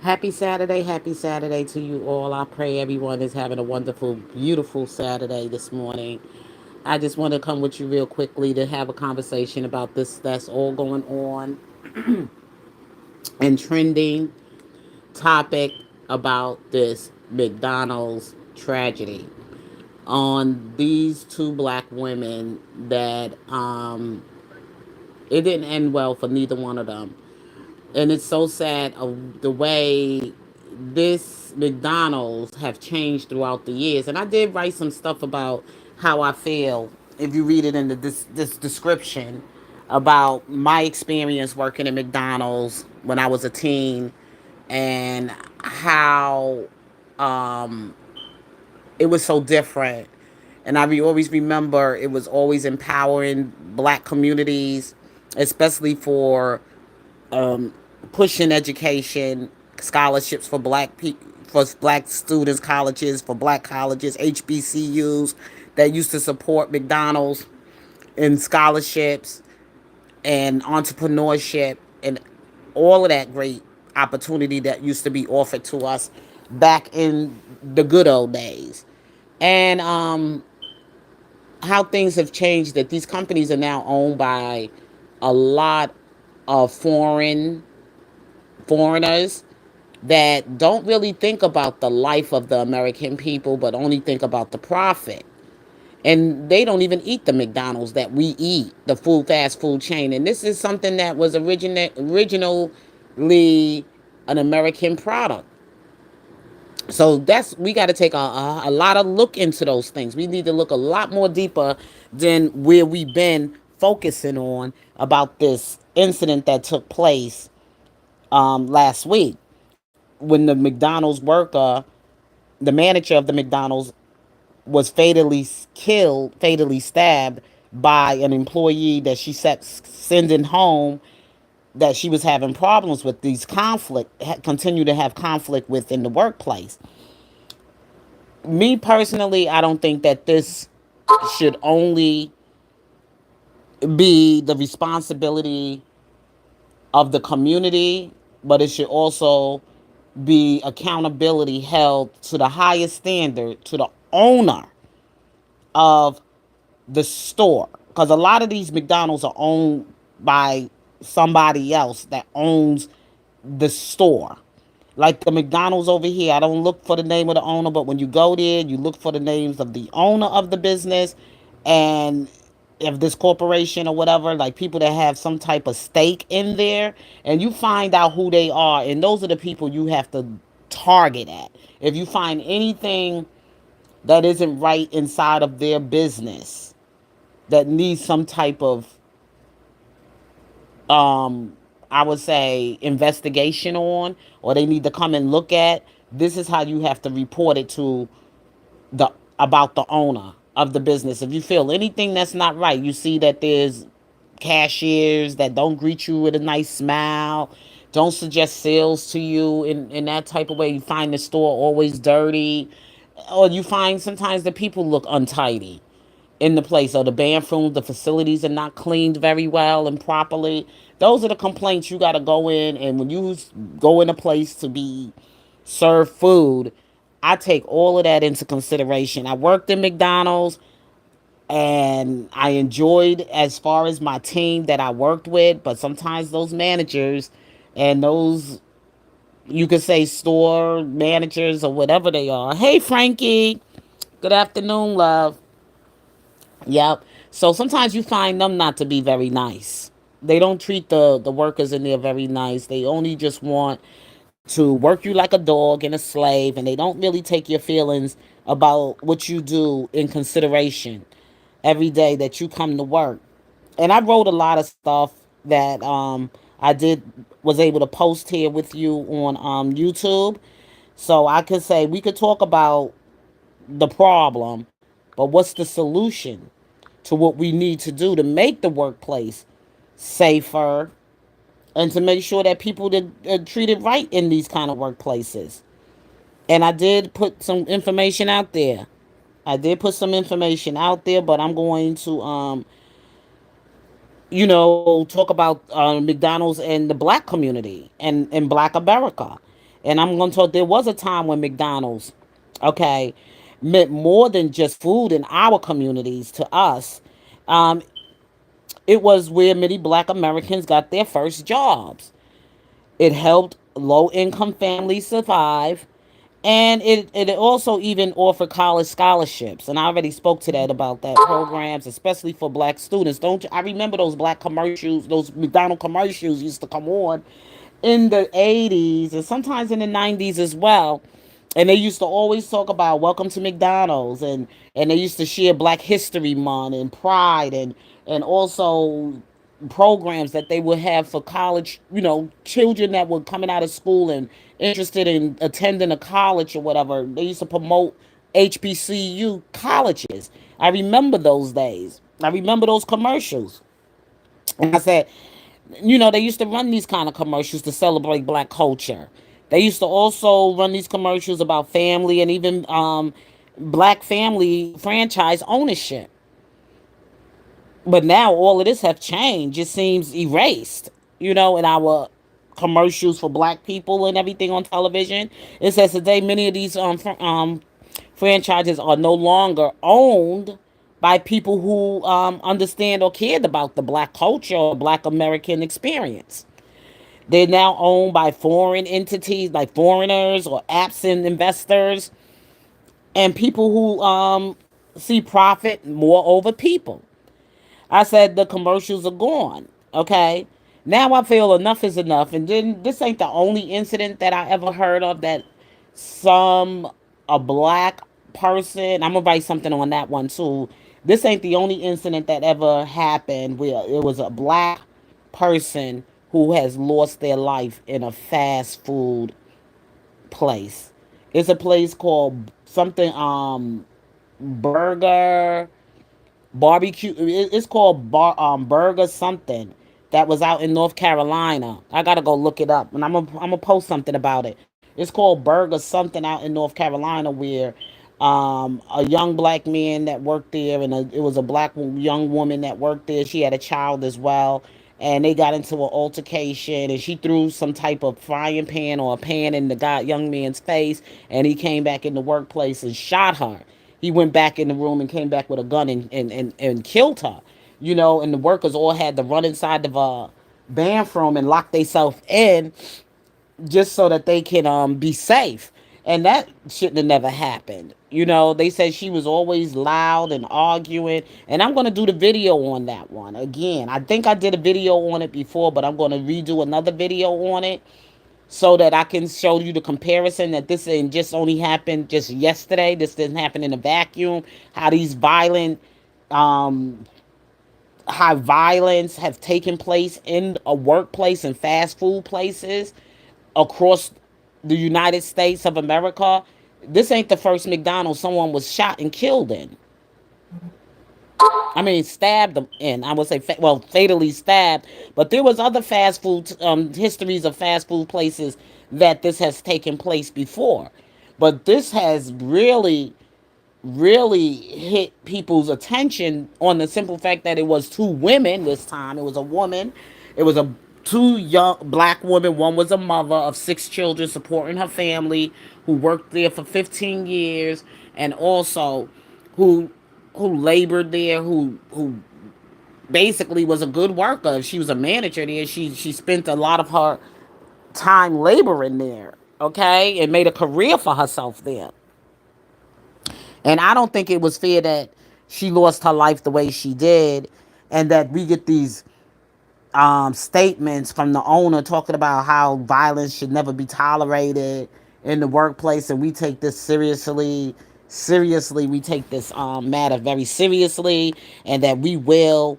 Happy Saturday to you all. I pray everyone is having a wonderful, beautiful Saturday this morning. I just want to come with you real quickly to have a conversation about this that's all going on and trending topic about this McDonald's tragedy on these two black women that it didn't end well for neither one of them. And it's so sad of the way this McDonald's have changed throughout the years. And I did write some stuff about how I feel. If you read it in this description about my experience working at McDonald's when I was a teen, and how um, it was so different. And always remember it was always empowering black communities, especially for um, pushing education, scholarships for for black students, colleges, HBCUs that used to support McDonald's and scholarships and entrepreneurship and all of that great opportunity that used to be offered to us back in the good old days. And how things have changed, that these companies are now owned by a lot of foreigners that don't really think about the life of the American people, but only think about the profit. And they don't even eat the McDonald's that we eat, the fast food chain. And this is something that was originally an American product. So that's we got to take a lot of look into those things. We need to look a lot more deeper than where we've been focusing on about this incident that took place last week when the McDonald's worker, the manager of the McDonald's, was fatally stabbed by an employee that she set sending home, that she was having problems with these continue to have conflict with in the workplace. Me personally, I don't think that this should only be the responsibility of the community, but it should also be accountability held to the highest standard to the owner of the store. Because a lot of these McDonald's are owned by somebody else that owns the store. Like the McDonald's over here, I don't look for the name of the owner, but when you go there, you look for the names of the owner of the business, and if this corporation or whatever, like people that have some type of stake in there, and you find out who they are, and those are the people you have to target at. If you find anything that isn't right inside of their business that needs some type of I would say investigation on, or they need to come and look at, this is how you have to report it to the about the owner of the business. If you feel anything that's not right, you see that there's cashiers that don't greet you with a nice smile, don't suggest sales to you in that type of way, you find the store always dirty, or you find sometimes the people look untidy in the place, or the bathrooms, the facilities are not cleaned very well and properly. Those are the complaints you got to go in. And when you go in a place to be served food, I take all of that into consideration. I worked in McDonald's and I enjoyed as far as my team that I worked with, but sometimes those managers and those, you could say, store managers or whatever they are. Hey, Frankie. Good afternoon, love. Yep. So sometimes you find them not to be very nice. They don't treat the workers in there very nice. They only just want to work you like a dog and a slave, and they don't really take your feelings about what you do in consideration every day that you come to work. And I wrote a lot of stuff that I did was able to post here with you on YouTube. So I could say we could talk about the problem, but what's the solution to what we need to do to make the workplace safer and to make sure that people are treated right in these kind of workplaces. And I did put some information out there. But I'm going to talk about McDonald's and the black community and Black America. And I'm going to talk, there was a time when McDonald's, okay, meant more than just food in our communities to us. Um, it was where many black Americans got their first jobs. It helped low income families survive. And it also even offered college scholarships. And I already spoke to that about that programs, especially for black students. Don't you, I remember those black commercials, those McDonald commercials used to come on in the 80s and sometimes in the 90s as well. And they used to always talk about welcome to McDonald's, and they used to share Black History Month and Pride, and also programs that they would have for college, children that were coming out of school and interested in attending a college or whatever. They used to promote HBCU colleges. I remember those days. I remember those commercials. And I said, they used to run these kind of commercials to celebrate black culture. They used to also run these commercials about family and even black family franchise ownership. But now all of this have changed. It seems erased, in our commercials for black people and everything on television. It says today many of these franchises are no longer owned by people who understand or cared about the black culture or black American experience. They're now owned by foreign entities, like foreigners or absent investors, and people who see profit more over people. I said the commercials are gone. Okay. Now I feel enough is enough. And then this ain't the only incident that I ever heard of that some a black person. I'm gonna write something on that one too. This ain't the only incident that ever happened where it was a black person who has lost their life in a fast food place. It's a place called something burger barbecue. It's called burger something that was out in North Carolina. I gotta go look it up, and I'm gonna post something about it. It's called burger something out in North Carolina where a young black man that worked there, and it was a black young woman that worked there. She had a child as well, and they got into an altercation, and she threw some type of frying pan or a pan in the young man's face, and he came back in the workplace and shot her. He went back in the room and came back with a gun and killed her. And the workers all had to run inside the bathroom and lock themselves in just so that they can be safe. And that shouldn't have never happened. They said she was always loud and arguing. And I'm going to do the video on that one again. I think I did a video on it before, but I'm going to redo another video on it so that I can show you the comparison that this didn't just only happened just yesterday. This didn't happen in a vacuum. How these um, high violence have taken place in a workplace and fast food places across the United States of America. This ain't the first McDonald's someone was shot and killed in. I mean, stabbed them in. I would say, fatally stabbed. But there was other fast food histories of fast food places that this has taken place before. But this has really hit people's attention on the simple fact that it was two women this time. It was a woman. It was a two young black women. One was a mother of six children supporting her family who worked there for 15 years and also who labored there, who basically was a good worker. She was a manager there. She spent a lot of her time laboring there, okay, and made a career for herself there. And I don't think it was fair that she lost her life the way she did, and that we get these statements from the owner talking about how violence should never be tolerated in the workplace, and we take this seriously. Seriously, we take this matter very seriously, and that we will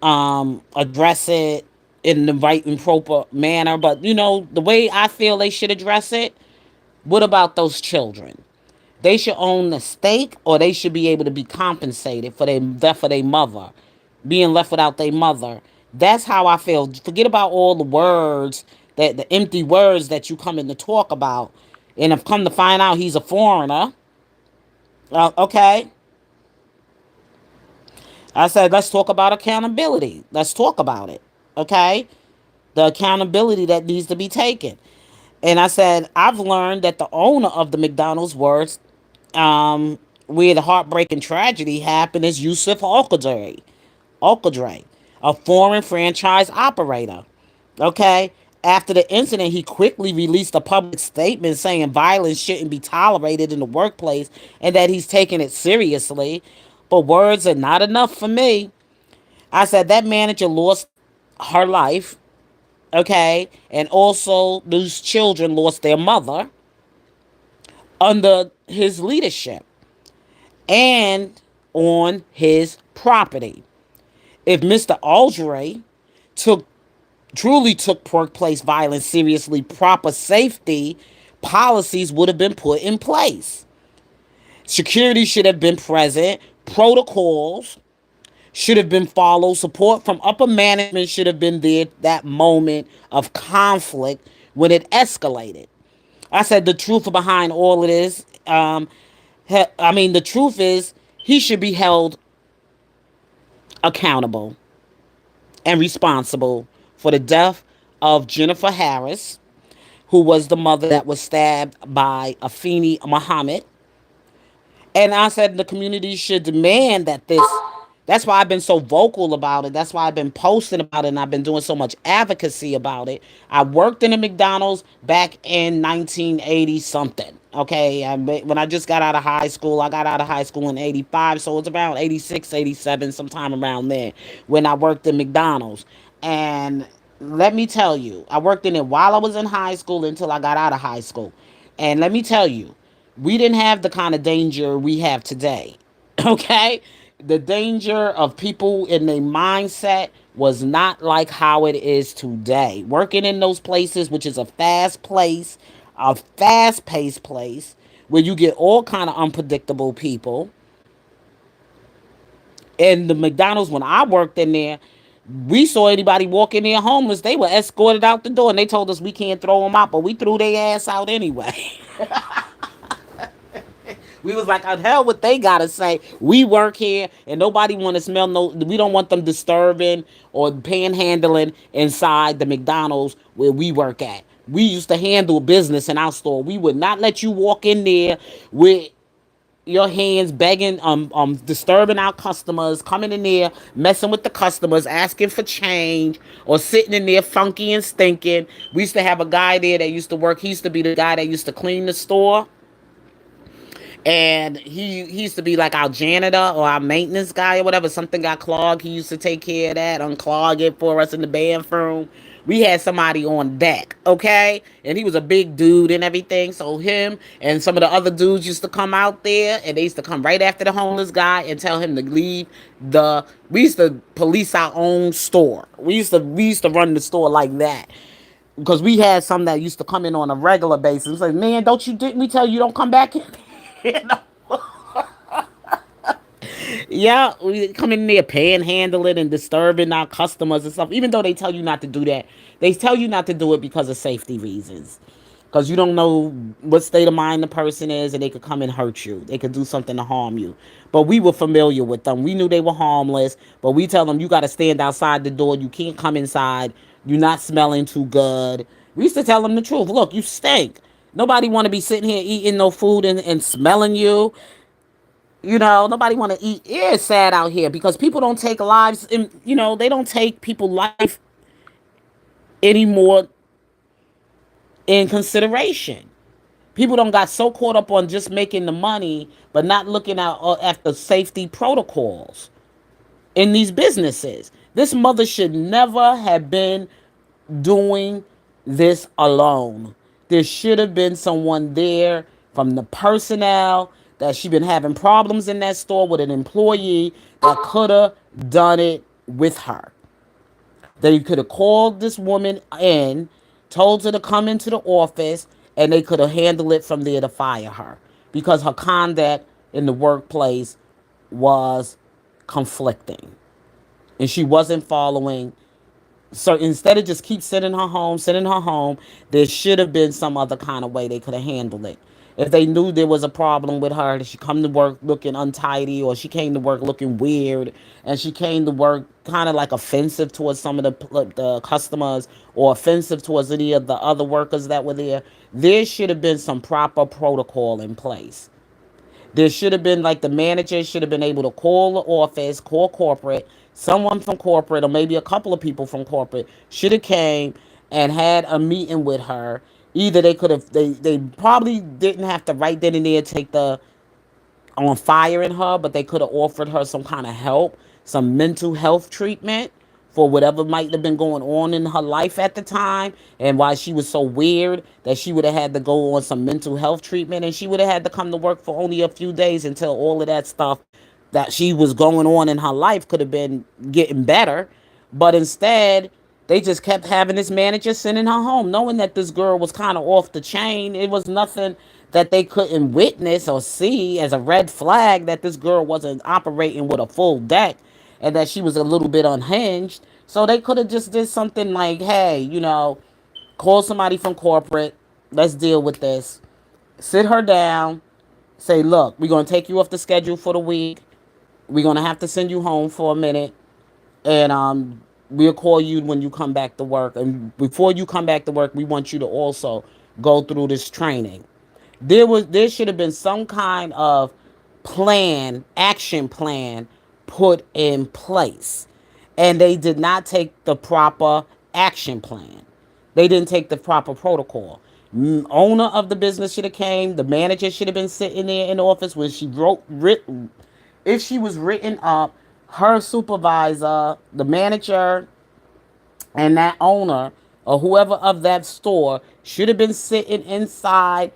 address it in the right and proper manner. But the way I feel they should address it. What about those children? They should own the stake, or they should be able to be compensated for their death of their mother, being left without their mother. That's how I feel. Forget about all the words, that the empty words that you come in to talk about, and have come to find out he's a foreigner. Okay, I said let's talk about accountability. Let's talk about it. Okay, the accountability that needs to be taken. And I said, I've learned that the owner of the McDonald's words, where the heartbreaking tragedy happened, is Yusuf Al-Qadri, a foreign franchise operator. Okay? After the incident, he quickly released a public statement saying violence shouldn't be tolerated in the workplace and that he's taking it seriously. But words are not enough for me. I said that manager lost her life, okay? And also, those children lost their mother under his leadership and on his property. If Mr. Aldray took truly took workplace violence seriously, proper safety policies would have been put in place. Security should have been present. Protocols should have been followed. Support from upper management should have been there that moment of conflict when it escalated. I said the truth behind all of this. The truth is he should be held accountable and responsible for the death of Jennifer Harris, who was the mother that was stabbed by Afeni Muhammad. And I said the community should demand that this. That's why I've been so vocal about it. That's why I've been posting about it and I've been doing so much advocacy about it. I worked in a McDonald's back in 1980 something. Okay. When I just got out of high school, I got out of high school in 85. So it's around 86, 87, sometime around there when I worked in McDonald's. And let me tell you, I worked in it while I was in high school until I got out of high school. And let me tell you, we didn't have the kind of danger we have today. Okay? The danger of people in their mindset was not like how it is today. Working in those places, which is a fast paced place, where you get all kind of unpredictable people. And the McDonald's, when I worked in there, we saw anybody walk in there homeless, they were escorted out the door, and they told us we can't throw them out, but we threw their ass out anyway. We was like, hell, what they gotta say? We work here, and nobody want to smell no. We don't want them disturbing or panhandling inside the McDonald's where we work at. We used to handle business in our store. We would not let you walk in there with your hands begging, disturbing our customers, coming in there, messing with the customers, asking for change, or sitting in there funky and stinking. We used to have a guy there that used to work. He used to be the guy that used to clean the store, and he used to be like our janitor or our maintenance guy or whatever. Something got clogged, he used to take care of that, unclog it for us in the bathroom. We had somebody on deck, okay? And he was a big dude and everything. So him and some of the other dudes used to come out there, and they used to come right after the homeless guy and tell him to leave the. We used to police our own store. We used to run the store like that, because we had some that used to come in on a regular basis. It's like, man, didn't we tell you don't come back in? You know? Yeah, we come in there panhandling and disturbing our customers and stuff. Even though they tell you not to do that, they tell you not to do it because of safety reasons. Because you don't know what state of mind the person is, and they could come and hurt you. They could do something to harm you. But we were familiar with them. We knew they were harmless. But we tell them, you got to stand outside the door. You can't come inside. You're not smelling too good. We used to tell them the truth. Look, you stink. Nobody want to be sitting here eating no food and smelling you. Nobody want to eat. It's sad out here because people don't take lives, they don't take people's life anymore in consideration. People don't got so caught up on just making the money, but not looking at the safety protocols in these businesses. This mother should never have been doing this alone. There should have been someone there from the personnel that she been having problems in that store with an employee that could have done it with her. They could have called this woman in, told her to come into the office, and they could have handled it from there to fire her because her conduct in the workplace was conflicting and she wasn't following. So instead of just keep sending her home, there should have been some other kind of way they could have handled it. If they knew there was a problem with her, that she come to work looking untidy, or she came to work looking weird, and she came to work kind of like offensive towards some of the customers, or offensive towards any of the other workers that were there should have been some proper protocol in place. There should have been, like, the manager should have been able to call the office, call corporate, someone from corporate, or maybe a couple of people from corporate should have came and had a meeting with her. Either they could have, they probably didn't have to right then and there take the on firing her, but they could have offered her some kind of help, some mental health treatment for whatever might have been going on in her life at the time, and why she was so weird that she would have had to go on some mental health treatment, and she would have had to come to work for only a few days until all of that stuff that she was going on in her life could have been getting better. But instead, they just kept having this manager sending her home, knowing that this girl was kind of off the chain. It was nothing that they couldn't witness or see as a red flag that this girl wasn't operating with a full deck, and that she was a little bit unhinged. So they could have just did something like, hey, call somebody from corporate, let's deal with this. Sit her down, say, look, we're going to take you off the schedule for the week. We're going to have to send you home for a minute, and we'll call you when you come back to work. And before you come back to work, we want you to also go through this training. There should have been some kind of action plan put in place, and they did not take the proper action plan. They didn't take the proper protocol. Owner of the business should have came. The manager should have been sitting there in the office when she written. If she was written up, her supervisor, the manager, and that owner or whoever of that store should have been sitting inside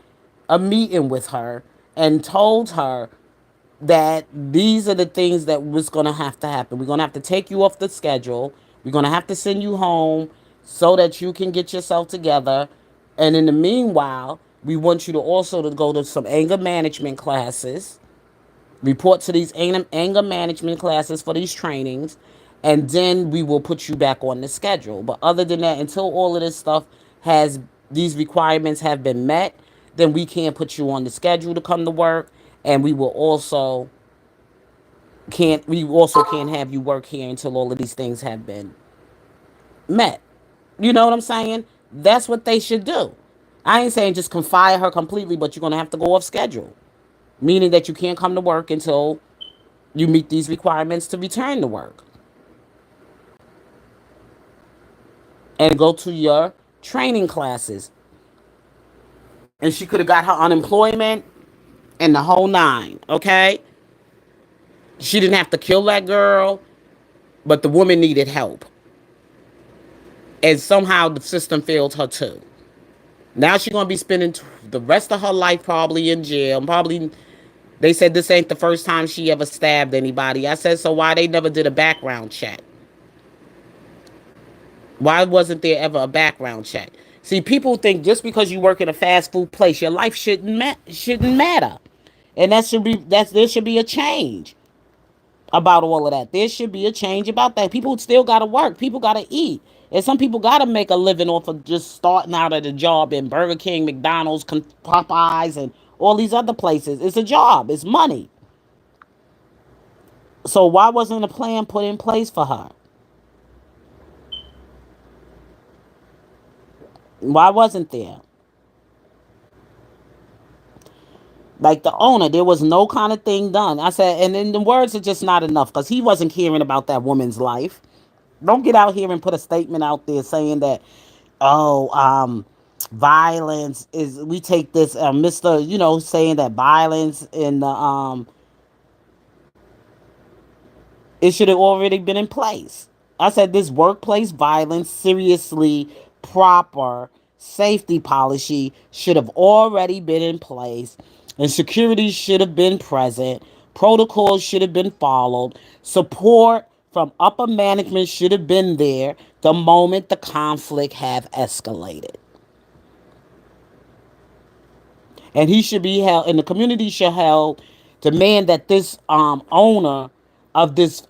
a meeting with her and told her that these are the things that was going to happen. We're going to have to take you off the schedule. We're going to have to send you home so that you can get yourself together. And in the meanwhile, we want you to also to go to some anger management classes, report to these anger management classes for these trainings, and then we will put you back on the schedule. But other than that, until all of this stuff has, these requirements have been met, then we can't put you on the schedule to come to work, and we also can't have you work here until all of these things have been met. You know what I'm saying? That's what they should do. I ain't saying just confine her completely, but you're gonna have to go off schedule, meaning that you can't come to work until you meet these requirements to return to work, and go to your training classes. And she could have got her unemployment and the whole nine, okay? She didn't have to kill that girl, but the woman needed help. And somehow the system failed her too. Now she's going to be spending the rest of her life probably in jail. Probably, they said this ain't the first time she ever stabbed anybody. I said, so why they never did a background check? Why wasn't there ever a background check? See, people think just because you work in a fast food place, your life shouldn't matter, and there should be a change about all of that. There should be a change about that. People still gotta work. People gotta eat, and some people gotta make a living off of just starting out at a job in Burger King, McDonald's, Popeyes, and all these other places. It's a job. It's money. So why wasn't a plan put in place for her? Why wasn't there? Like the owner, there was no kind of thing done. I said, and then the words are just not enough because he wasn't caring about that woman's life. Don't get out here and put a statement out there saying that, oh, violence is, we take this, Mr., saying that violence in the, it should have already been in place. I said this workplace violence, seriously proper safety policy should have already been in place, and security should have been present. Protocols should have been followed. Support from upper management should have been there the moment the conflict have escalated. And he should be held, and the community should held, demand that this owner of this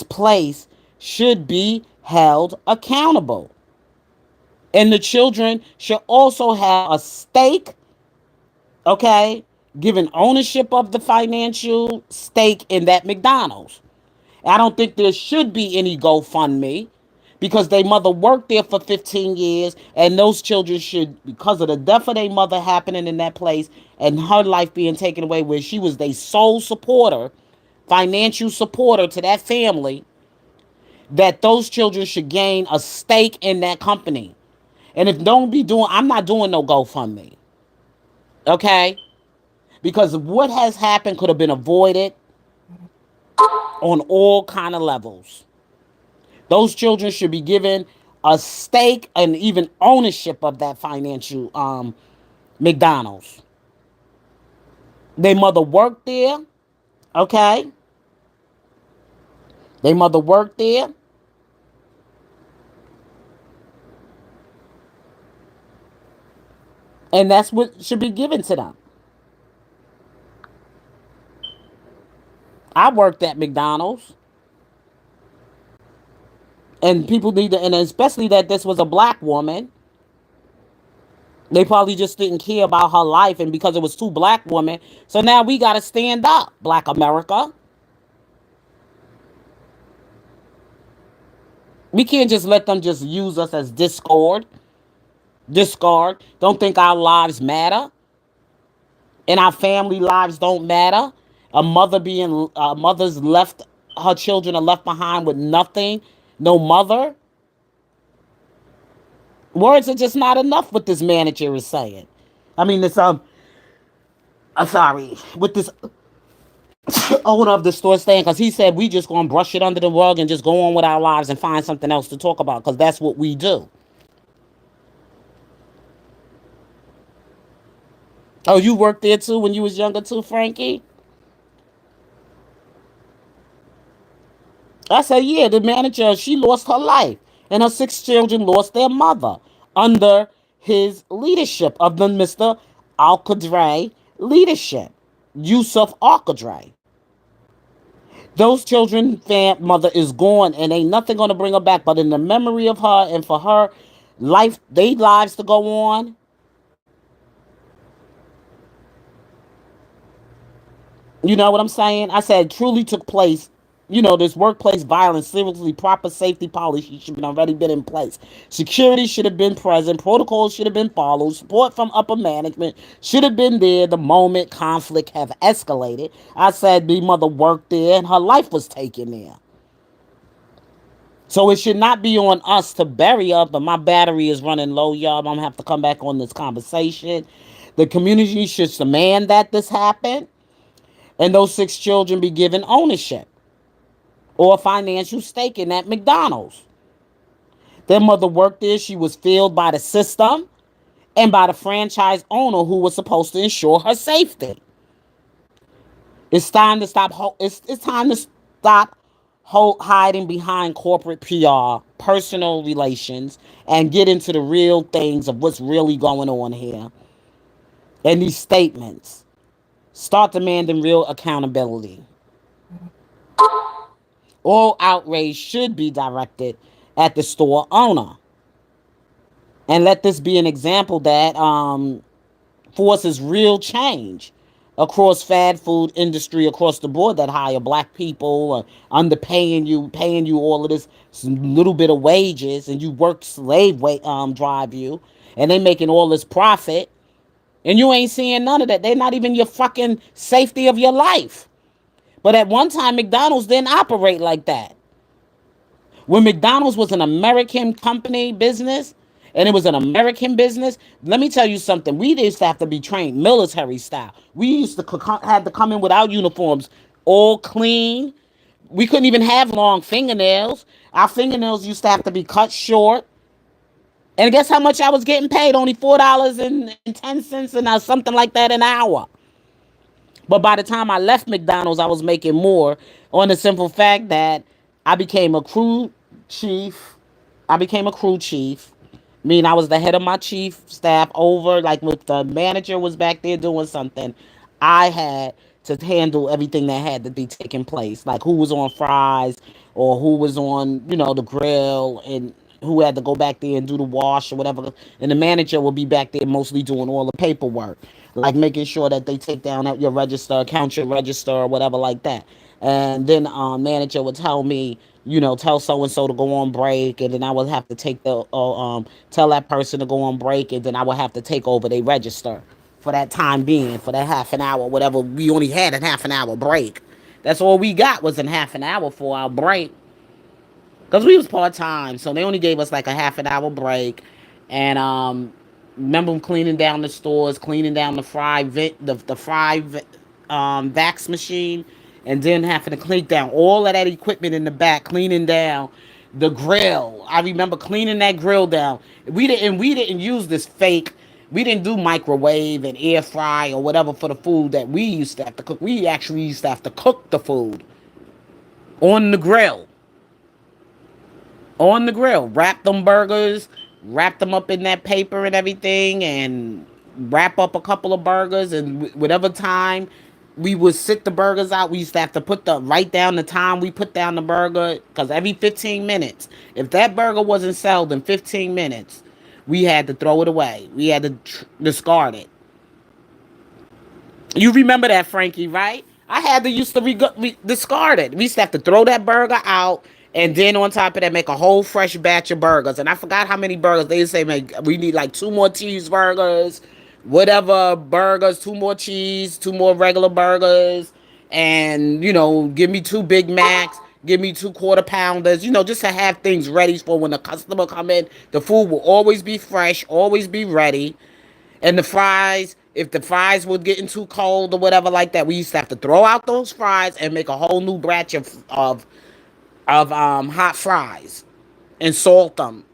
place should be held accountable. And the children should also have a stake Okay, giving ownership of the financial stake in that McDonald's. I don't think there should be any GoFundMe because their mother worked there for 15 years, and those children should, because of the death of their mother happening in that place and her life being taken away, where she was their sole supporter, financial supporter to that family, that those children should gain a stake in that company. And if don't be doing, I'm not doing no GoFundMe, okay? Because what has happened could have been avoided on all kind of levels. Those children should be given a stake and even ownership of that financial McDonald's. Their mother worked there, okay? Their mother worked there, and that's what should be given to them. I worked at McDonald's, and people need to, and especially that this was a black woman. They probably just didn't care about her life, and because it was two black women, so now we got to stand up, Black America. We can't just let them just use us as discard. Don't think our lives matter and our family lives don't matter. A mother's left, her children are left behind with nothing, no mother. Words are just not enough. What this manager is saying. I mean, this sorry, with this owner of the store saying, because he said we just gonna brush it under the rug and just go on with our lives and find something else to talk about, because that's what we do. Oh, you worked there too when you was younger too, Frankie? I said, yeah, the manager, she lost her life. And her six children lost their mother under his leadership of the Mr. Al-Qadri leadership. Yusuf Al-Qadri. Those children, mother is gone, and ain't nothing going to bring her back. But in the memory of her and for her life, they lives to go on, you know what I'm saying? I said truly took place. This workplace violence, seriously, proper safety policy should have already been in place. Security should have been present. Protocols should have been followed. Support from upper management should have been there the moment conflict have escalated. I said the mother worked there and her life was taken there. So it should not be on us to bury her, but my battery is running low, y'all. I'm going to have to come back on this conversation. The community should demand that this happen and those six children be given ownership or a financial stake in that McDonald's. Their mother worked there. She was filled by the system and by the franchise owner who was supposed to ensure her safety. It's time to stop. It's time to stop hiding behind corporate PR, personal relations, and get into the real things of what's really going on here. And these statements. Start demanding real accountability. All outrage should be directed at the store owner. And let this be an example that forces real change across fast food industry across the board that hire black people or underpaying you, paying you all of this little bit of wages, and you work drive you, and they making all this profit, and you ain't seeing none of that. They're not even your fucking safety of your life. But at one time, McDonald's didn't operate like that. When McDonald's was an American company business, and it was an American business, let me tell you something. We used to have to be trained military style. We used to had to come in without uniforms, all clean. We couldn't even have long fingernails. Our fingernails used to have to be cut short. And guess how much I was getting paid? Only $4.10 and something like that an hour. But by the time I left McDonald's, I was making more on the simple fact that I became a crew chief. I became a crew chief. I mean, I was the head of my chief staff over, like if the manager was back there doing something, I had to handle everything that had to be taking place, like who was on fries or who was on, the grill, and who had to go back there and do the wash or whatever. And the manager would be back there mostly doing all the paperwork. like making sure that they take down at your register, count your register, or whatever like that. And then manager would tell me, tell so and so to go on break, and then I would have to take the tell that person to go on break, and then I would have to take over their register for that time being, for that half an hour, whatever. We only had a half an hour break. That's all we got was in half an hour for our break. Because we was part-time, so they only gave us like a half an hour break. And remember cleaning down the stores, cleaning down the vax machine, and then having to clean down all of that equipment in the back, cleaning down the grill. I remember cleaning that grill down. We didn't use this fake. We didn't do microwave and air fry or whatever for the food that we used to have to cook. We actually used to have to cook the food on the grill. On the grill. Wrap them burgers, wrap them up in that paper and everything, and wrap up a couple of burgers. And whatever time we would sit the burgers out, we used to have to write down the time we put down the burger, because every 15 minutes, if that burger wasn't sold in 15 minutes, we had to throw it away. We had to discard it. You remember that, Frankie, right? I had to used to discard it. We used to have to throw that burger out, and then on top of that, make a whole fresh batch of burgers. And I forgot how many burgers. They used to say, man, we need like 2 more cheeseburgers, whatever burgers, 2 more cheese, 2 more regular burgers, and, give me 2 Big Macs, give me 2 quarter pounders, just to have things ready for when the customer come in. The food will always be fresh, always be ready. And the fries, if the fries were getting too cold or whatever like that, we used to have to throw out those fries and make a whole new batch of hot fries and salt them.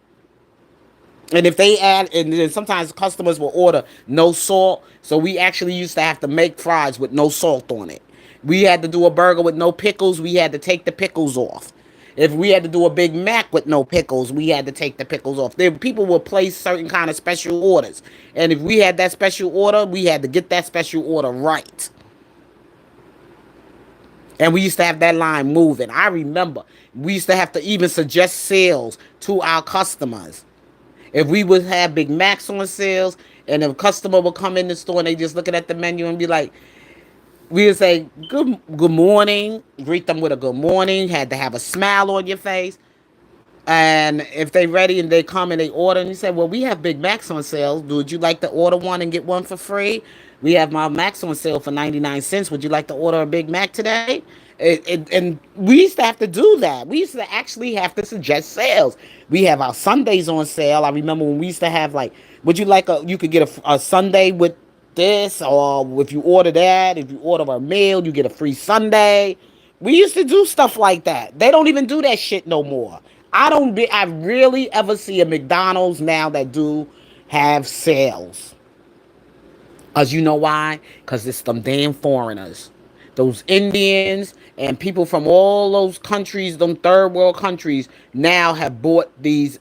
And if they add, and then sometimes customers will order no salt, so we actually used to have to make fries with no salt on it. We had to do a burger with no pickles, we had to take the pickles off. If we had to do a Big Mac with no pickles, we had to take the pickles off. People would place certain kind of special orders. And if we had that special order, we had to get that special order right. And we used to have that line moving. I remember we used to have to even suggest sales to our customers. If we would have Big Macs on sales, and if a customer would come in the store and they just looking at the menu and be like, we would say, good morning, greet them with a good morning, had to have a smile on your face. And if they ready and they come and they order, and you say, well, we have Big Macs on sale. Would you like to order one and get one for free? We have my Macs on sale for 99 cents. Would you like to order a Big Mac today? And we used to have to do that. We used to actually have to suggest sales. We have our Sundays on sale. I remember when we used to have, like, would you like you could get a Sunday with this, or if you order that, if you order a meal, you get a free Sunday. We used to do stuff like that. They don't even do that shit no more. I really ever see a McDonald's now that do have sales. Cause you know why? Cause it's them damn foreigners. Those Indians and people from all those countries, them third world countries, now have bought these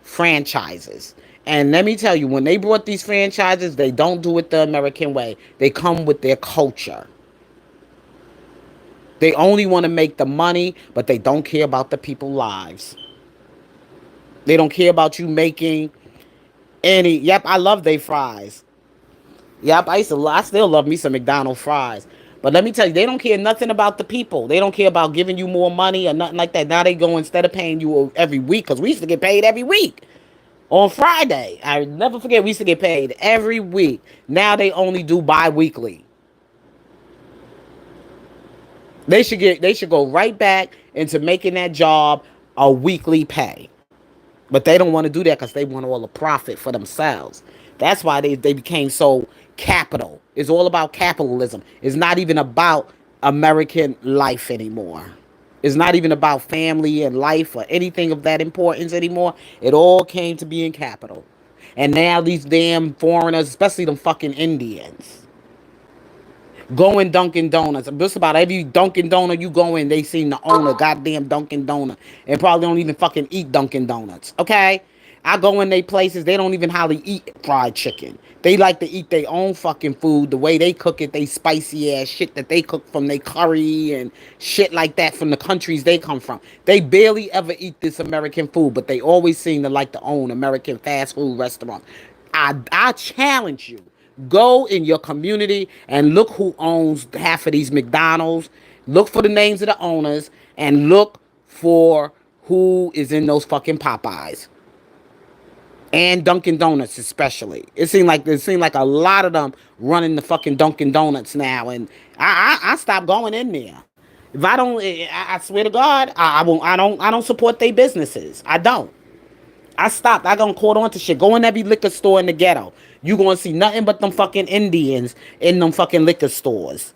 franchises. And let me tell you, when they brought these franchises, they don't do it the American way. They come with their culture. They only want to make the money, but they don't care about the people's lives. They don't care about you making any. Yep, I love they fries. Yep, I still love me some McDonald's fries. But let me tell you, they don't care nothing about the people. They don't care about giving you more money or nothing like that. Now they go, instead of paying you every week, because we used to get paid every week. On Friday, I never forget, we used to get paid every week. Now they only do bi-weekly. They should go right back into making that job a weekly pay. But they don't want to do that because they want all the profit for themselves. That's why they became so capital. It's all about capitalism. It's not even about American life anymore. It's not even about family and life or anything of that importance anymore. It all came to being capital. And now these damn foreigners, especially them fucking Indians, go in Dunkin' Donuts. Just about every Dunkin' Donut you go in, they seen the owner, goddamn Dunkin' Donut. And probably don't even fucking eat Dunkin' Donuts. Okay? I go in they places, they don't even hardly eat fried chicken. They like to eat their own fucking food, the way they cook it, they spicy ass shit that they cook from their curry and shit like that from the countries they come from. They barely ever eat this American food, but they always seem to like to own American fast food restaurants. I challenge you. Go in your community and look who owns half of these McDonald's. Look for the names of the owners and look for who is in those fucking Popeyes and Dunkin' Donuts especially. It seemed like a lot of them running the fucking Dunkin' Donuts now, and I stopped going in there. If I don't, I swear to God, I won't. I don't support their businesses. I don't. I stopped. I gonna caught on to shit. Go in every liquor store in the ghetto. You gonna see nothing but them fucking Indians in them fucking liquor stores.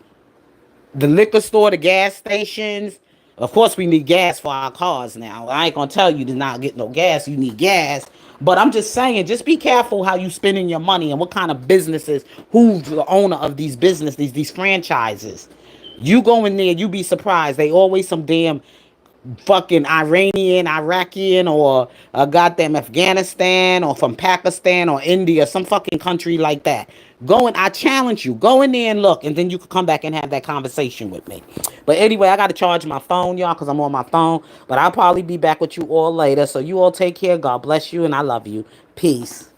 The liquor store, the gas stations. Of course, we need gas for our cars now. I ain't gonna tell you to not get no gas. You need gas. But I'm just saying, just be careful how you spending your money and what kind of businesses, who's the owner of these businesses, these franchises. You go in there, you be surprised. They always some damn fucking Iranian, Iraqian, or goddamn Afghanistan, or from Pakistan or India, some fucking country like that. Go in, I challenge you. Go in there and look, and then you can come back and have that conversation with me. But anyway, I got to charge my phone, y'all, because I'm on my phone. But I'll probably be back with you all later. So you all take care. God bless you, and I love you. Peace.